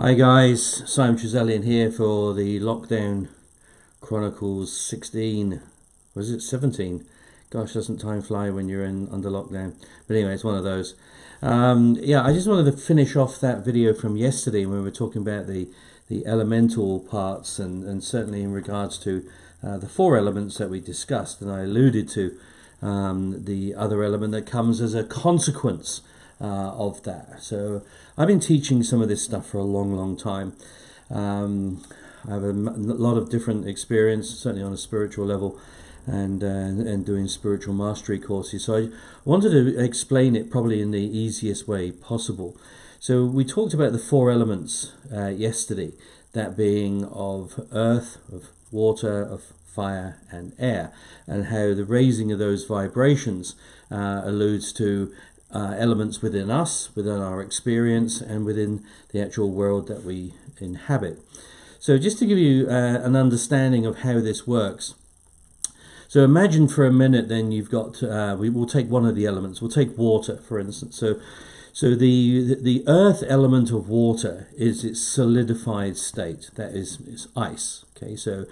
Hi guys, Simon Trezellian here for the Lockdown Chronicles 16. Was it 17? Gosh, doesn't time fly when you're under lockdown? But anyway, it's one of those. I just wanted to finish off that video from yesterday when we were talking about the elemental parts and certainly in regards to the four elements that we discussed. And I alluded to the other element that comes as a consequence of that. So I've been teaching some of this stuff for a long time. I have a lot of different experience, certainly on a spiritual level, and doing spiritual mastery courses. So I wanted to explain it probably in the easiest way possible. So we talked about the four elements yesterday, that being of earth, of water, of fire and air, and how the raising of those vibrations alludes to elements within us, within our experience, and within the actual world that we inhabit. So just to give you an understanding of how this works. So imagine for a minute then you've got, we will take one of the elements, we'll take water for instance. So the earth element of water is its solidified state, that is it's ice. Okay, so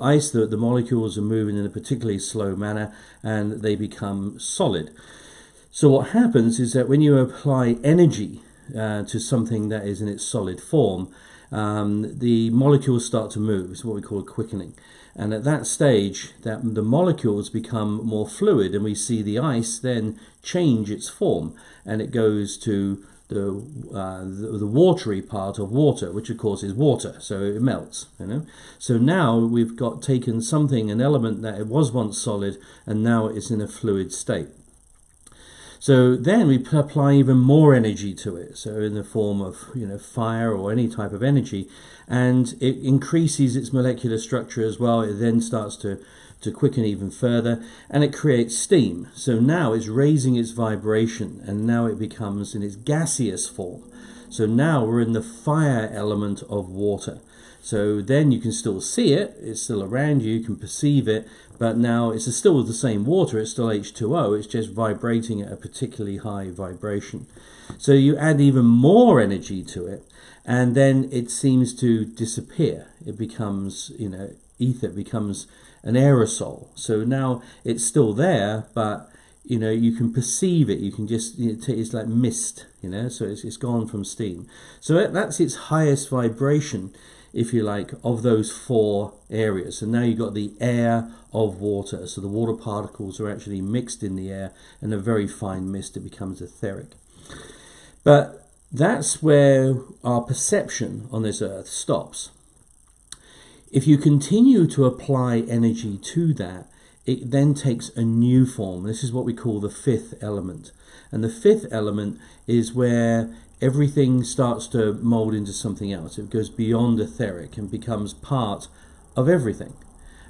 ice, the molecules are moving in a particularly slow manner and they become solid. So what happens is that when you apply energy to something that is in its solid form, the molecules start to move. It's what we call a quickening. And at that stage, the molecules become more fluid, and we see the ice then change its form, and it goes to the watery part of water, which of course is water, so it melts. So now we've got taken something, an element that it was once solid, and now it's in a fluid state. So then we apply even more energy to it, so in the form of fire or any type of energy, and it increases its molecular structure as well. It then starts to quicken even further, and it creates steam. So now it's raising its vibration, and now it becomes in its gaseous form. So now we're in the fire element of water. So then you can still see it, it's still around you, you can perceive it, but now it's still the same water, it's still H2O, it's just vibrating at a particularly high vibration. So you add even more energy to it, and then it seems to disappear. It becomes, ether, it becomes an aerosol. So now it's still there, but you can perceive it, you can just, it's like mist, so it's gone from steam. So that's its highest vibration, if you like, of those four areas. And now you've got the air of water. So the water particles are actually mixed in the air, and a very fine mist, it becomes etheric. But that's where our perception on this earth stops. If you continue to apply energy to that, it then takes a new form. This is what we call the fifth element. And the fifth element is where everything starts to mold into something else. It goes beyond etheric and becomes part of everything.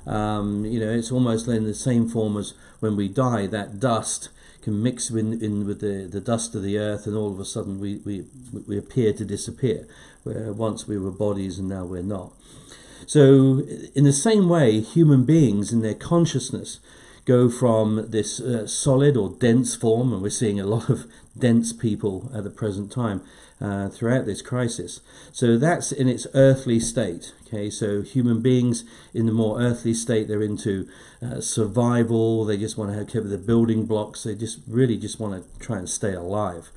It's almost in the same form as when we die. That dust can mix in with the dust of the earth, and all of a sudden we appear to disappear, where once we were bodies and now we're not. So in the same way, human beings in their consciousness go from this solid or dense form, and we're seeing a lot of dense people at the present time throughout this crisis. So that's in its earthly state. Okay, so human beings in the more earthly state, they're into survival. They just want to cover the building blocks. They just want to try and stay alive.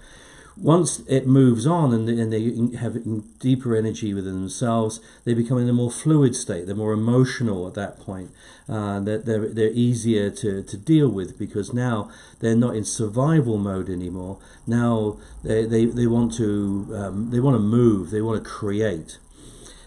Once it moves on and they have deeper energy within themselves, they become in a more fluid state. They're more emotional at that point. They're easier to deal with, because now they're not in survival mode anymore. Now they want to move. They want to create.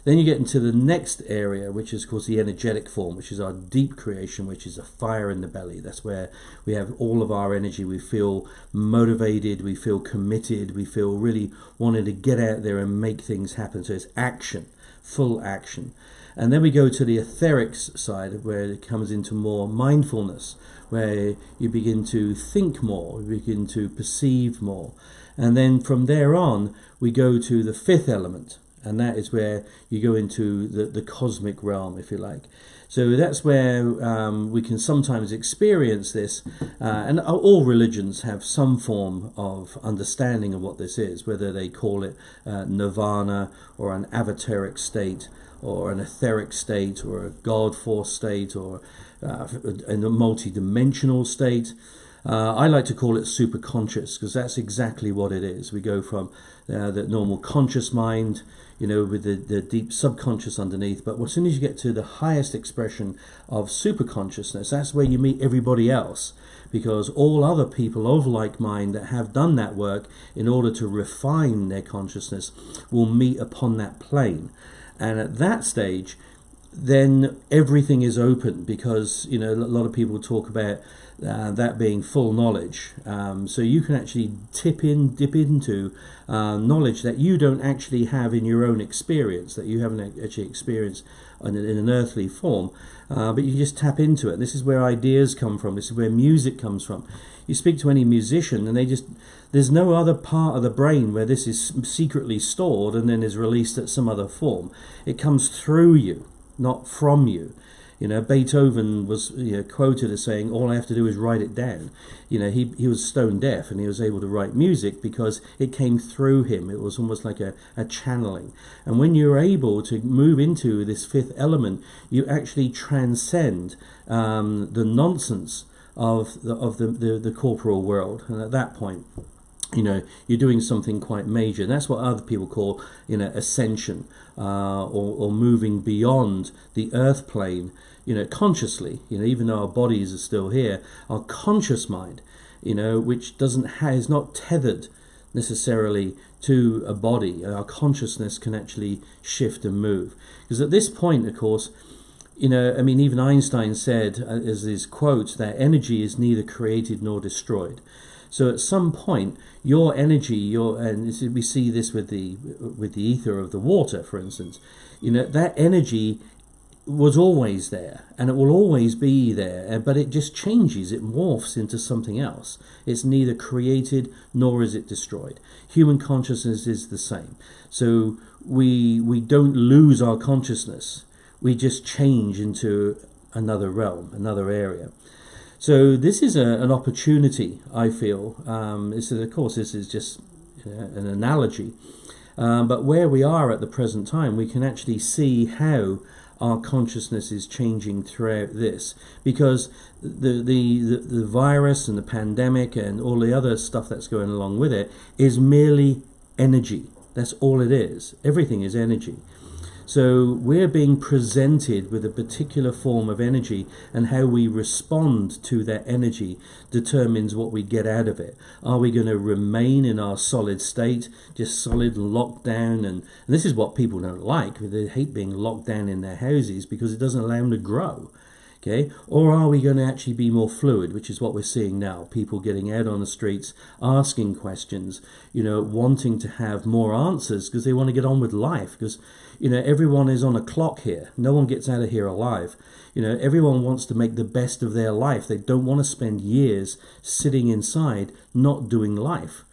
Then you get into the next area, which is, of course, the energetic form, which is our deep creation, which is a fire in the belly. That's where we have all of our energy. We feel motivated, we feel committed, we feel really wanting to get out there and make things happen. So it's action, full action. And then we go to the etheric side, where it comes into more mindfulness, where you begin to think more, you begin to perceive more. And then from there on, we go to the fifth element. and that is where you go into the cosmic realm, if you like. So that's where we can sometimes experience this, and all religions have some form of understanding of what this is, whether they call it nirvana or an avateric state or an etheric state or a God force state or in a multi-dimensional state. I like to call it superconscious, because that's exactly what it is. We go from the normal conscious mind, with the deep subconscious underneath. But as soon as you get to the highest expression of superconsciousness, that's where you meet everybody else, because all other people of like mind that have done that work in order to refine their consciousness will meet upon that plane. And at that stage, then everything is open, because a lot of people talk about that being full knowledge. So you can actually dip into knowledge that you don't actually have in your own experience, that you haven't actually experienced in an earthly form, but you just tap into it. This is where ideas come from. This is where music comes from. You speak to any musician and there's no other part of the brain where this is secretly stored and then is released at some other form. It comes through you, not from you. Beethoven was quoted as saying, all I have to do is write it down. He was stone deaf, and he was able to write music because it came through him. It was almost like a channeling. And when you're able to move into this fifth element, you actually transcend the nonsense of the corporal world. And at that point, you're doing something quite major. And that's what other people call, ascension, or moving beyond the earth plane, consciously. Even though our bodies are still here, our conscious mind, which is not tethered necessarily to a body. Our consciousness can actually shift and move. Because at this point, of course, even Einstein said, as his quote, that energy is neither created nor destroyed. So at some point, your energy, and we see this with the ether of the water, for instance, that energy was always there, and it will always be there, but it just changes, it morphs into something else. It's neither created nor is it destroyed. Human consciousness is the same. So we don't lose our consciousness, we just change into another realm, another area. So this is an opportunity, I feel. Of course, this is just an analogy. But where we are at the present time, we can actually see how our consciousness is changing throughout this. Because the virus and the pandemic and all the other stuff that's going along with it is merely energy. That's all it is. Everything is energy. So we're being presented with a particular form of energy, and how we respond to that energy determines what we get out of it. Are we going to remain in our solid state, just solid locked down? And this is what people don't like. They hate being locked down in their houses because it doesn't allow them to grow. Okay? Or are we going to actually be more fluid, which is what we're seeing now? People getting out on the streets, asking questions, wanting to have more answers because they want to get on with life. Because, everyone is on a clock here. No one gets out of here alive. Everyone wants to make the best of their life. They don't want to spend years sitting inside not doing life.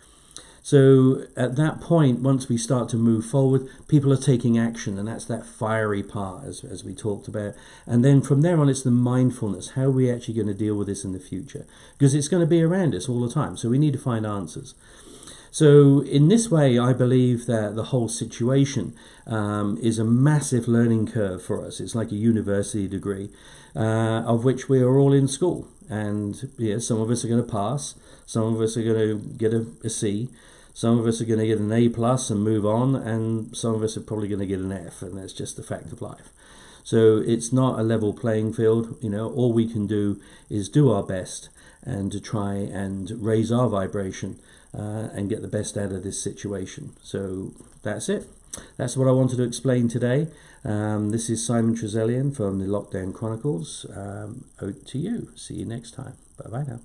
So at that point, once we start to move forward, people are taking action, and that's that fiery part, as we talked about. And then from there on, it's the mindfulness. How are we actually going to deal with this in the future? Because it's going to be around us all the time, so we need to find answers. So in this way, I believe that the whole situation is a massive learning curve for us. It's like a university degree, of which we are all in school. And some of us are going to pass, some of us are going to get a C, some of us are going to get an A+ and move on, and some of us are probably going to get an F, and that's just the fact of life. So it's not a level playing field. All we can do is do our best and to try and raise our vibration and get the best out of this situation. So that's it. That's what I wanted to explain today. This is Simon Trezelyan from the Lockdown Chronicles. Out to you. See you next time. Bye-bye now.